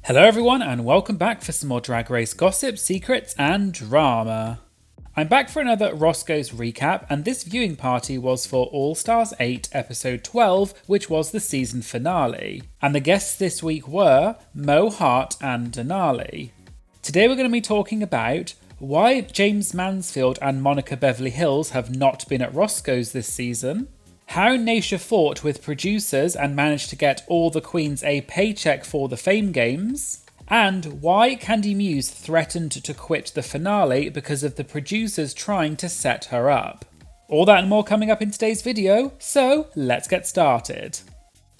Hello everyone and welcome back for some more Drag Race gossip, secrets and drama. I'm back for another Roscoe's recap, and this viewing party was for All Stars 8 episode 12, which was the season finale. And the guests this week were Mo, Hart and Denali. Today we're going to be talking about why Jaymes Mansfield and Monica Beverly Hillz have not been at Roscoe's this season, how Naysha fought with producers and managed to get all the queens a paycheck for the Fame Games, and why Kandy Muse threatened to quit the finale because of the producers trying to set her up. All that and more coming up in today's video, so let's get started.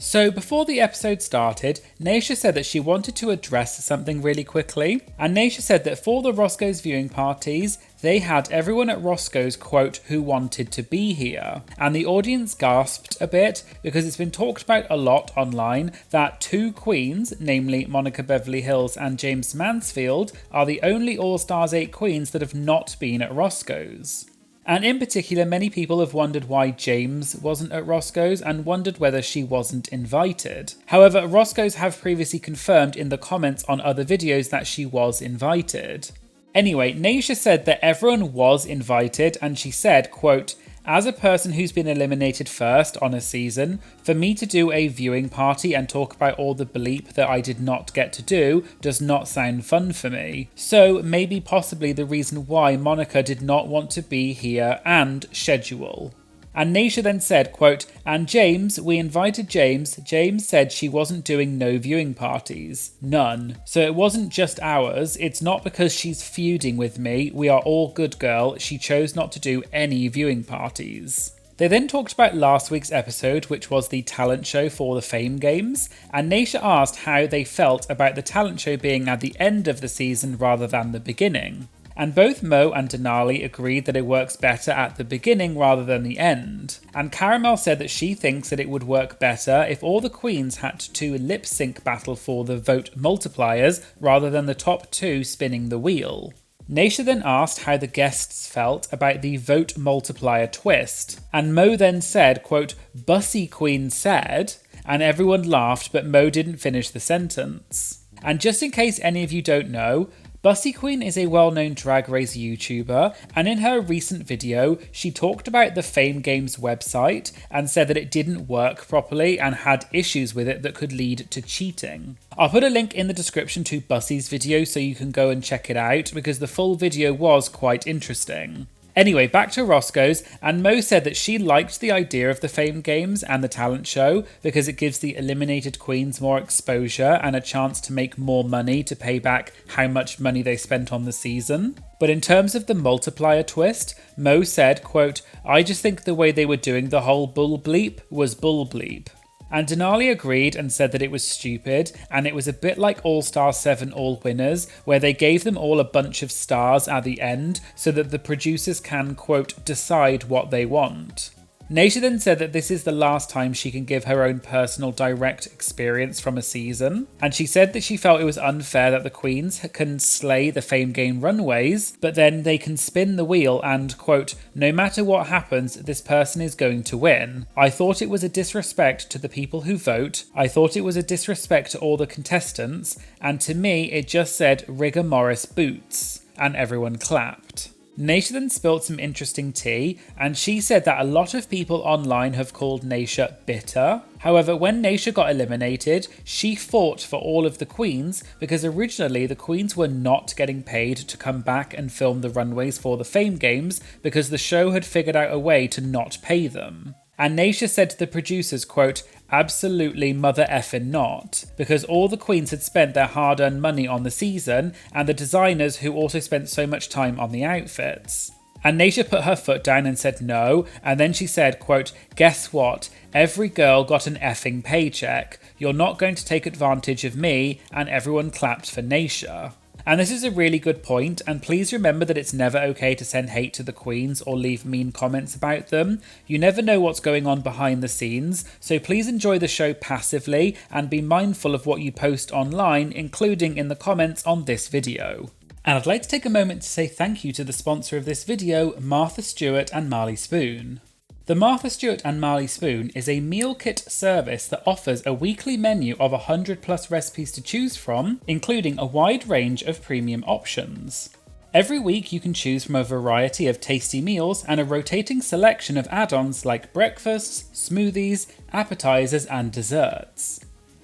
So before the episode started, Naysha said that she wanted to address something really quickly, and Naysha said that for the Roscoe's viewing parties, they had everyone at Roscoe's, quote, who wanted to be here. And the audience gasped a bit because it's been talked about a lot online that two queens, namely Monica Beverly Hillz and Jaymes Mansfield, are the only All Stars 8 queens that have not been at Roscoe's. And in particular, many people have wondered why Jaymes wasn't at Roscoe's and wondered whether she wasn't invited. However, Roscoe's have previously confirmed in the comments on other videos that she was invited. Anyway, Naysha said that everyone was invited, and she said, quote, as a person who's been eliminated first on a season, for me to do a viewing party and talk about all the bleep that I did not get to do does not sound fun for me. So maybe possibly the reason why Monica did not want to be here and schedule. And Naysha then said, quote, and Jaymes, we invited Jaymes. Jaymes said she wasn't doing no viewing parties. None. So it wasn't just ours. It's not because she's feuding with me. We are all good, girl. She chose not to do any viewing parties. They then talked about last week's episode, which was the talent show for the Fame Games, and Naysha asked how they felt about the talent show being at the end of the season rather than the beginning. And both Mo and Denali agreed that it works better at the beginning rather than the end. And Caramel said that she thinks that it would work better if all the queens had to lip sync battle for the vote multipliers rather than the top two spinning the wheel. Naysha then asked how the guests felt about the vote multiplier twist. And Mo then said, quote, Bussy Queen said, and everyone laughed, but Mo didn't finish the sentence. And just in case any of you don't know, Bussy Queen is a well-known Drag Race YouTuber, and in her recent video, she talked about the Fame Games website and said that it didn't work properly and had issues with it that could lead to cheating. I'll put a link in the description to Bussy's video so you can go and check it out because the full video was quite interesting. Anyway, back to Roscoe's, and Mo said that she liked the idea of the Fame Games and the talent show because it gives the eliminated queens more exposure and a chance to make more money to pay back how much money they spent on the season. But in terms of the multiplier twist, Mo said, quote, I just think the way they were doing the whole bull bleep was bull bleep. And Denali agreed and said that it was stupid, and it was a bit like All Star 7 All Winners, where they gave them all a bunch of stars at the end so that the producers can, quote, decide what they want. Naysha then said that this is the last time she can give her own personal direct experience from a season, and she said that she felt it was unfair that the queens can slay the Fame Game runways, but then they can spin the wheel and, quote, no matter what happens, this person is going to win. I thought it was a disrespect to the people who vote, I thought it was a disrespect to all the contestants, and to me it just said rigor mortis boots, and everyone clapped. Naysha then spilled some interesting tea, and she said that a lot of people online have called Naysha bitter. However, when Naysha got eliminated, she fought for all of the queens because originally the queens were not getting paid to come back and film the runways for the Fame Games because the show had figured out a way to not pay them. And Naysha said to the producers, quote, absolutely mother effing not, because all the queens had spent their hard-earned money on the season and the designers who also spent so much time on the outfits. And Naysha put her foot down and said no, and then she said, quote, guess what? Every girl got an effing paycheck. You're not going to take advantage of me, and everyone clapped for Naysha. And this is a really good point, and please remember that it's never okay to send hate to the queens or leave mean comments about them. You never know what's going on behind the scenes, so please enjoy the show passively and be mindful of what you post online, including in the comments on this video. And I'd like to take a moment to say thank you to the sponsor of this video, Martha Stewart and Marley Spoon. The Martha Stewart and Marley Spoon is a meal kit service that offers a weekly menu of 100 plus recipes to choose from, including a wide range of premium options. Every week you can choose from a variety of tasty meals and a rotating selection of add-ons like breakfasts, smoothies, appetizers and desserts.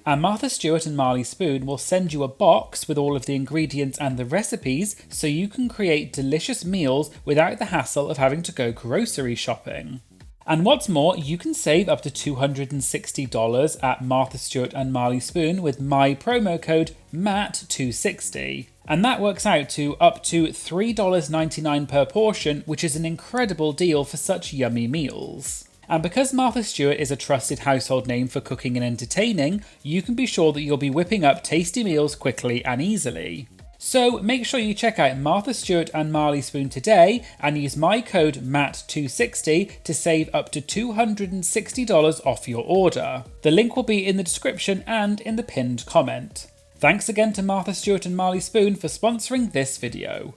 And Martha Stewart and Marley Spoon will send you a box with all of the ingredients and the recipes so you can create delicious meals without the hassle of having to go grocery shopping. And what's more, you can save up to $260 at Martha Stewart and Marley Spoon with my promo code MATT260. And that works out to up to $3.99 per portion, which is an incredible deal for such yummy meals. And because Martha Stewart is a trusted household name for cooking and entertaining, you can be sure that you'll be whipping up tasty meals quickly and easily. So make sure you check out Martha Stewart and Marley Spoon today and use my code MATT260 to save up to $260 off your order. The link will be in the description and in the pinned comment. Thanks again to Martha Stewart and Marley Spoon for sponsoring this video.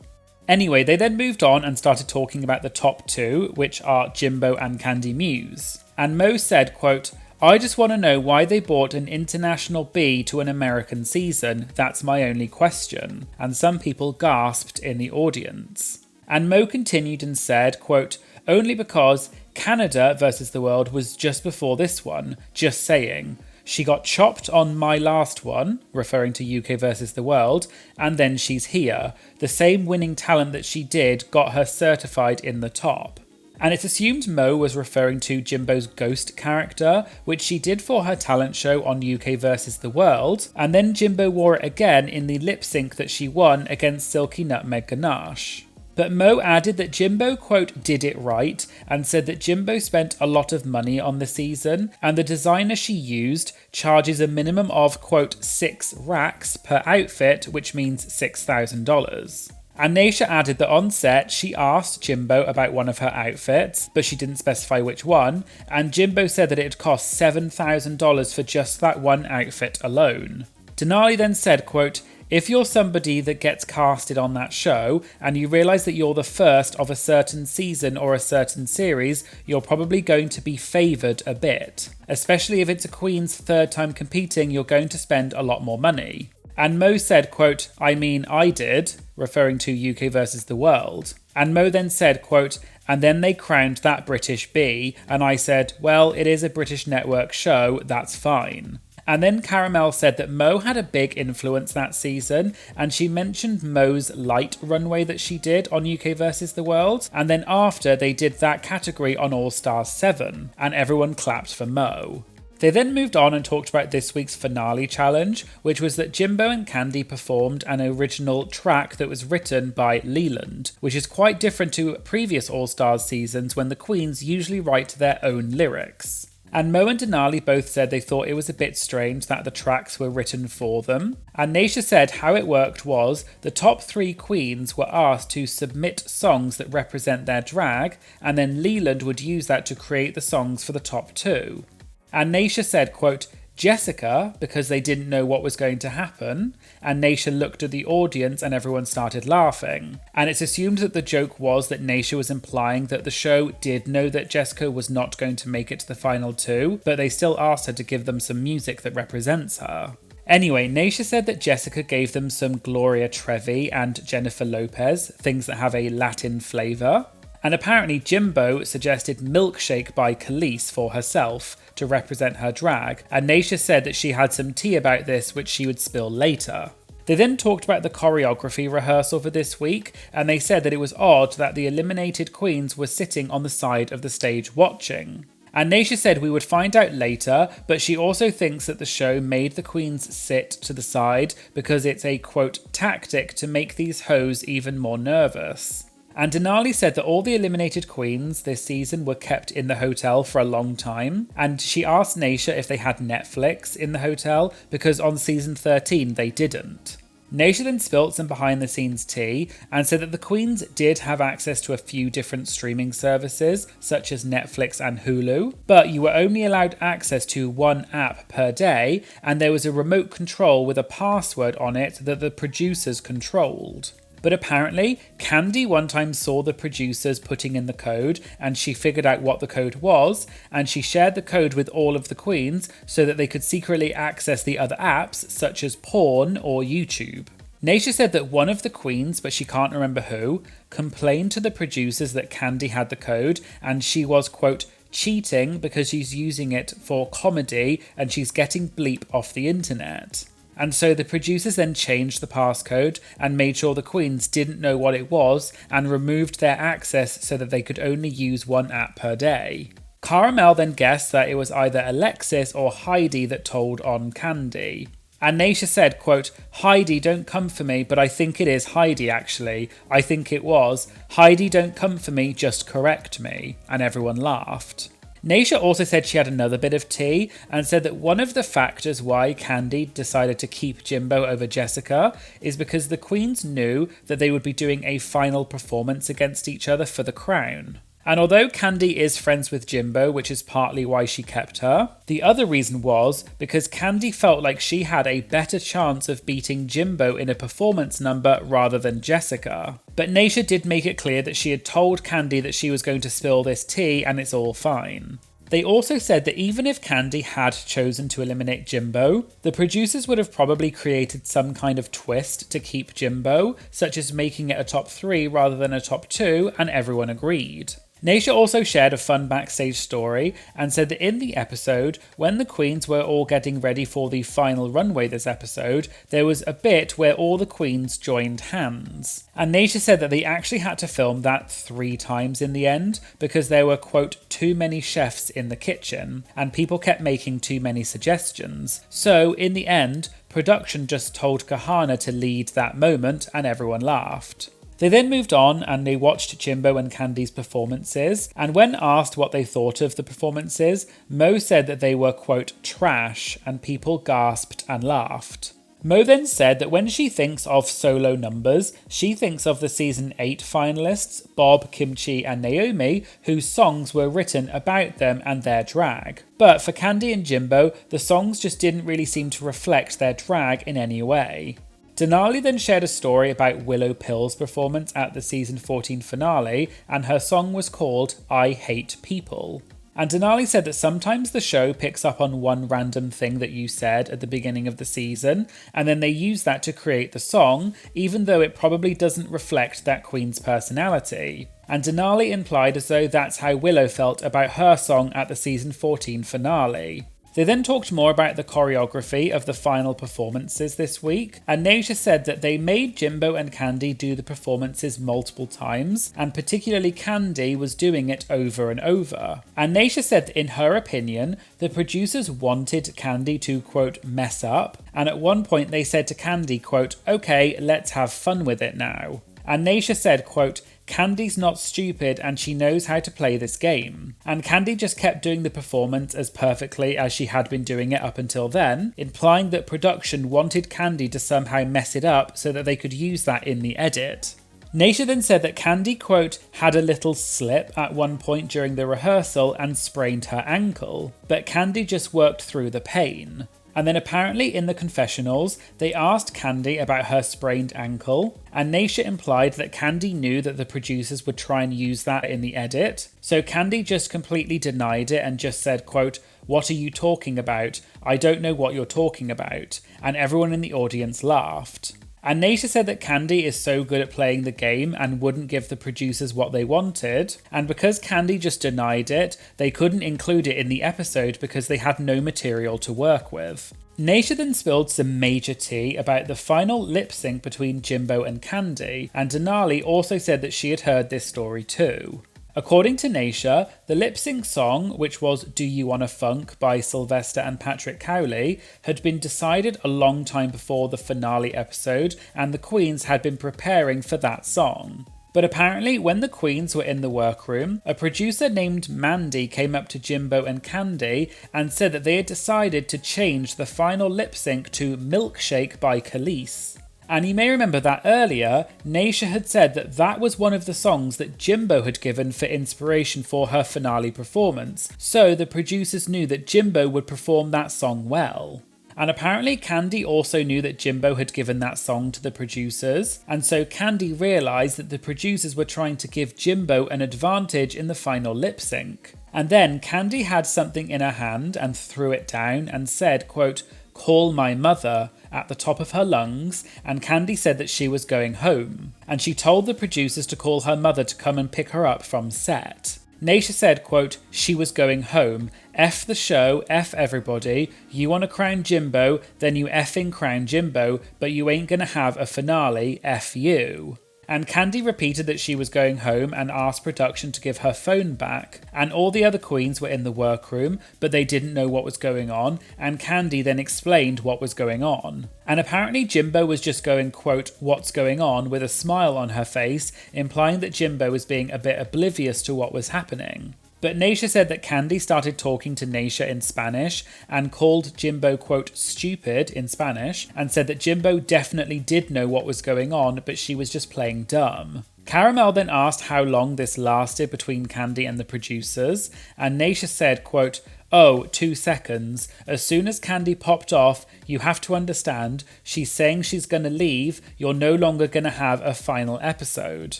Anyway, they then moved on and started talking about the top two, which are Jimbo and Kandy Muse. And Mo said, quote, "I just want to know why they bought an international B to an American season. That's my only question." And some people gasped in the audience. And Mo continued and said, quote, "Only because Canada versus the world was just before this one. Just saying. She got chopped on my last one," referring to UK versus the world, "and then she's here. The same winning talent that she did got her certified in the top." And it's assumed Mo was referring to Jimbo's ghost character, which she did for her talent show on UK versus the world, and then Jimbo wore it again in the lip sync that she won against Silky Nutmeg Ganache. But Mo added that Jimbo, quote, "did it right," and said that Jimbo spent a lot of money on the season, and the designer she used charges a minimum of, quote, 6 racks per outfit, which means $6,000. And Naysha added that on set, she asked Jimbo about one of her outfits, but she didn't specify which one, and Jimbo said that it had cost $7,000 for just that one outfit alone. Denali then said, quote, "If you're somebody that gets casted on that show and you realise that you're the first of a certain season or a certain series, you're probably going to be favoured a bit. Especially if it's a queen's third time competing, you're going to spend a lot more money." And Mo said, quote, "I mean, I did," referring to UK versus the world. And Mo then said, quote, "And then they crowned that British bee, and I said, well, it is a British network show, that's fine." And then Caramel said that Mo had a big influence that season, and she mentioned Mo's light runway that she did on UK versus the world, and then after they did that category on All Stars 7, and everyone clapped for Mo. They then moved on and talked about this week's finale challenge, which was that Jimbo and Kandy performed an original track that was written by Leland, which is quite different to previous All Stars seasons when the queens usually write their own lyrics. And Mo and Denali both said they thought it was a bit strange that the tracks were written for them. And Naysha said how it worked was the top 3 queens were asked to submit songs that represent their drag, and then Leland would use that to create the songs for the top 2. And Naysha said, quote, "Jessica," because they didn't know what was going to happen, and Naysha looked at the audience and everyone started laughing. And it's assumed that the joke was that Naysha was implying that the show did know that Jessica was not going to make it to the final 2, but they still asked her to give them some music that represents her. Anyway, Naysha said that Jessica gave them some Gloria Trevi and Jennifer Lopez, things that have a Latin flavour. And apparently Jimbo suggested Milkshake by Khalees for herself to represent her drag, and Naysha said that she had some tea about this which she would spill later. They then talked about the choreography rehearsal for this week, and they said that it was odd that the eliminated queens were sitting on the side of the stage watching. And Naysha said we would find out later, but she also thinks that the show made the queens sit to the side because it's a, quote, tactic to make these hoes even more nervous. And Denali said that all the eliminated queens this season were kept in the hotel for a long time, and she asked Naysha if they had Netflix in the hotel because on season 13 they didn't. Naysha then spilt some behind the scenes tea and said that the queens did have access to a few different streaming services such as Netflix and Hulu, but you were only allowed access to one app per day, and there was a remote control with a password on it that the producers controlled. But apparently, Kandy one time saw the producers putting in the code and she figured out what the code was, and she shared the code with all of the queens so that they could secretly access the other apps such as porn or YouTube. Naysha said that one of the queens, but she can't remember who, complained to the producers that Kandy had the code and she was, quote, cheating because she's using it for comedy and she's getting bleep off the internet. And so the producers then changed the passcode and made sure the queens didn't know what it was and removed their access so that they could only use one app per day. Caramel then guessed that it was either Alexis or Heidi that told on Kandy. And Naysha said, quote, Heidi, don't come for me, but I think it is Heidi actually. I think it was. Heidi, don't come for me, just correct me. And everyone laughed. Naysha also said she had another bit of tea and said that one of the factors why Kandy decided to keep Jimbo over Jessica is because the queens knew that they would be doing a final performance against each other for the crown. And although Kandy is friends with Jimbo, which is partly why she kept her, the other reason was because Kandy felt like she had a better chance of beating Jimbo in a performance number rather than Jessica. But Naysha did make it clear that she had told Kandy that she was going to spill this tea and it's all fine. They also said that even if Kandy had chosen to eliminate Jimbo, the producers would have probably created some kind of twist to keep Jimbo, such as making it a top 3 rather than a top 2, and everyone agreed. Naysha also shared a fun backstage story and said that in the episode, when the queens were all getting ready for the final runway this episode, there was a bit where all the queens joined hands. And Naysha said that they actually had to film that 3 times in the end because there were, quote, too many chefs in the kitchen and people kept making too many suggestions. So in the end, production just told Kahana to lead that moment and everyone laughed. They then moved on and they watched Jimbo and Kandy's performances, and when asked what they thought of the performances, Mo said that they were, quote, trash, and people gasped and laughed. Mo then said that when she thinks of solo numbers, she thinks of the season 8 finalists, Bob, Kimchi and Naomi, whose songs were written about them and their drag. But for Kandy and Jimbo, the songs just didn't really seem to reflect their drag in any way. Denali then shared a story about Willow Pill's performance at the season 14 finale, and her song was called I Hate People. And Denali said that sometimes the show picks up on one random thing that you said at the beginning of the season, and then they use that to create the song, even though it probably doesn't reflect that queen's personality. And Denali implied as though that's how Willow felt about her song at the season 14 finale. They then talked more about the choreography of the final performances this week, and Naysha said that they made Jimbo and Kandy do the performances multiple times, and particularly Kandy was doing it over and over. And Naysha said that in her opinion, the producers wanted Kandy to, quote, mess up, and at one point they said to Kandy, quote, okay, let's have fun with it now. And Naysha said, quote, Kandy's not stupid and she knows how to play this game. And Kandy just kept doing the performance as perfectly as she had been doing it up until then, implying that production wanted Kandy to somehow mess it up so that they could use that in the edit. Naysha then said that Kandy, quote, had a little slip at one point during the rehearsal and sprained her ankle, but Kandy just worked through the pain. And then apparently in the confessionals, they asked Kandy about her sprained ankle, and Naysha implied that Kandy knew that the producers would try and use that in the edit. So Kandy just completely denied it and just said, quote, what are you talking about? I don't know what you're talking about. And everyone in the audience laughed. And Naysha said that Kandy is so good at playing the game and wouldn't give the producers what they wanted, and because Kandy just denied it, they couldn't include it in the episode because they had no material to work with. Naysha then spilled some major tea about the final lip sync between Jimbo and Kandy, and Denali also said that she had heard this story too. According to Naysha, the lip sync song, which was Do You Wanna Funk by Sylvester and Patrick Cowley, had been decided a long time before the finale episode, and the queens had been preparing for that song. But apparently, when the queens were in the workroom, a producer named Mandy came up to Jimbo and Kandy and said that they had decided to change the final lip sync to Milkshake by Khalees. And you may remember that earlier, Naysha had said that that was one of the songs that Jimbo had given for inspiration for her finale performance, so the producers knew that Jimbo would perform that song well. And apparently Kandy also knew that Jimbo had given that song to the producers, and so Kandy realised that the producers were trying to give Jimbo an advantage in the final lip sync. And then Kandy had something in her hand and threw it down and said, quote, "Call my mother," at the top of her lungs, and Kandy said that she was going home. And she told the producers to call her mother to come and pick her up from set. Naysha said, quote, "She was going home. F the show, F everybody. You wanna crown Jimbo, then you effing crown Jimbo, but you ain't gonna have a finale, F you." And Kandy repeated that she was going home and asked production to give her phone back. And all the other queens were in the workroom, but they didn't know what was going on, and Kandy then explained what was going on. And apparently Jimbo was just going, quote, "What's going on?" with a smile on her face, implying that Jimbo was being a bit oblivious to what was happening. But Naysha said that Kandy started talking to Naysha in Spanish and called Jimbo, quote, "stupid" in Spanish, and said that Jimbo definitely did know what was going on, but she was just playing dumb. Caramel then asked how long this lasted between Kandy and the producers, and Naysha said, quote, "Oh, 2 seconds. As soon as Kandy popped off, you have to understand, she's saying she's gonna leave, you're no longer gonna have a final episode."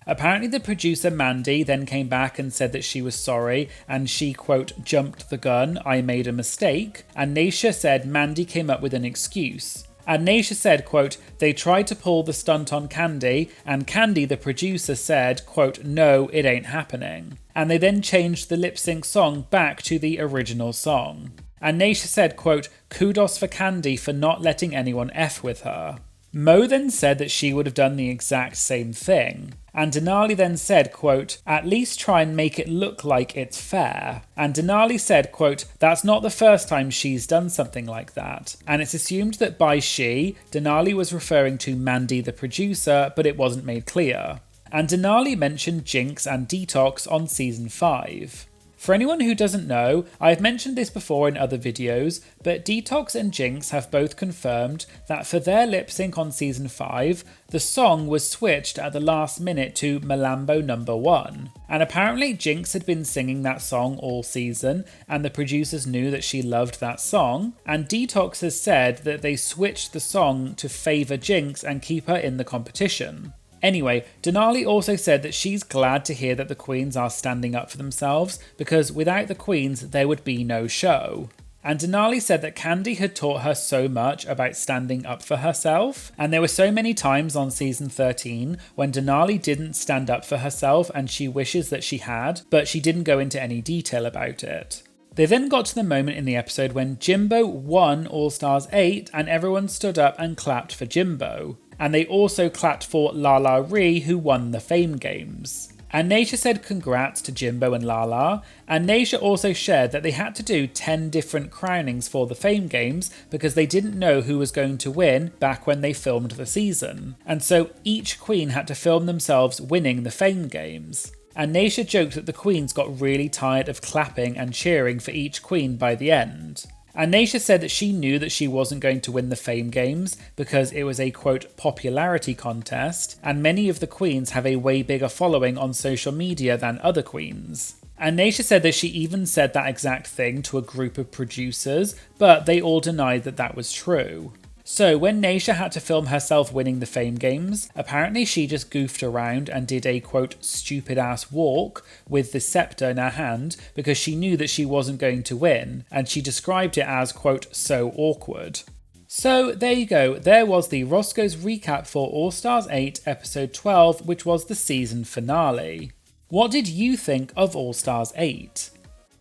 Apparently the producer Mandy then came back and said that she was sorry and she, quote, "jumped the gun, I made a mistake," and Naysha said Mandy came up with an excuse. And Naysha said, quote, "They tried to pull the stunt on Kandy, and Kandy, the producer, said, quote, 'No, it ain't happening.' And they then changed the lip sync song back to the original song. And Naysha said, quote, "Kudos for Kandy for not letting anyone F with her." Mo then said that she would have done the exact same thing. And Denali then said, quote, "At least try and make it look like it's fair." And Denali said, quote, "That's not the first time she's done something like that." And it's assumed that by she, Denali was referring to Mandy the producer, but it wasn't made clear. And Denali mentioned Jinx and Detox on season 5. For anyone who doesn't know, I've mentioned this before in other videos, but Detox and Jinx have both confirmed that for their lip sync on season 5, the song was switched at the last minute to Malambo number 1. And apparently Jinx had been singing that song all season, and the producers knew that she loved that song, and Detox has said that they switched the song to favour Jinx and keep her in the competition. Anyway, Denali also said that she's glad to hear that the queens are standing up for themselves, because without the queens there would be no show. And Denali said that Kandy had taught her so much about standing up for herself, and there were so many times on season 13 when Denali didn't stand up for herself and she wishes that she had, but she didn't go into any detail about it. They then got to the moment in the episode when Jimbo won All Stars 8 and everyone stood up and clapped for Jimbo. And they also clapped for Lala Ree, who won the Fame Games. And Naysha said congrats to Jimbo and Lala, and Naysha also shared that they had to do 10 different crownings for the Fame Games because they didn't know who was going to win back when they filmed the season. And so each queen had to film themselves winning the Fame Games. And Naysha joked that the queens got really tired of clapping and cheering for each queen by the end. And Naysha said that she knew that she wasn't going to win the Fame Games because it was a, quote, popularity contest, and many of the queens have a way bigger following on social media than other queens. And Naysha said that she even said that exact thing to a group of producers, but they all denied that that was true. So when Naysha had to film herself winning the Fame Games, apparently she just goofed around and did a, quote, stupid ass walk with the scepter in her hand because she knew that she wasn't going to win, and she described it as, quote, so awkward. So there you go, there was the Roscoe's recap for All Stars 8 episode 12, which was the season finale. What did you think of All Stars 8?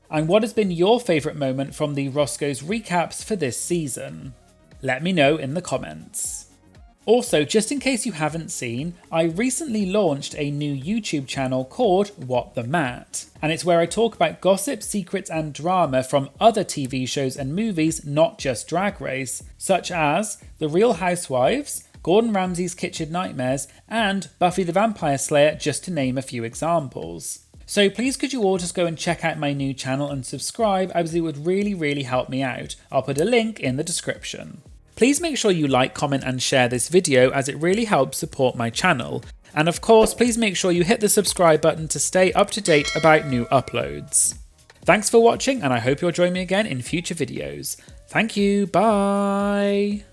And what has been your favourite moment from the Roscoe's recaps for this season? Let me know in the comments. Also, just in case you haven't seen, I recently launched a new YouTube channel called What the Mat, and it's where I talk about gossip, secrets and drama from other TV shows and movies, not just Drag Race, such as The Real Housewives, Gordon Ramsay's Kitchen Nightmares, and Buffy the Vampire Slayer, just to name a few examples. So please could you all just go and check out my new channel and subscribe, as it would really help me out. I'll put a link in the description. Please make sure you like, comment and share this video as it really helps support my channel. And of course, please make sure you hit the subscribe button to stay up to date about new uploads. Thanks for watching, and I hope you'll join me again in future videos. Thank you, bye!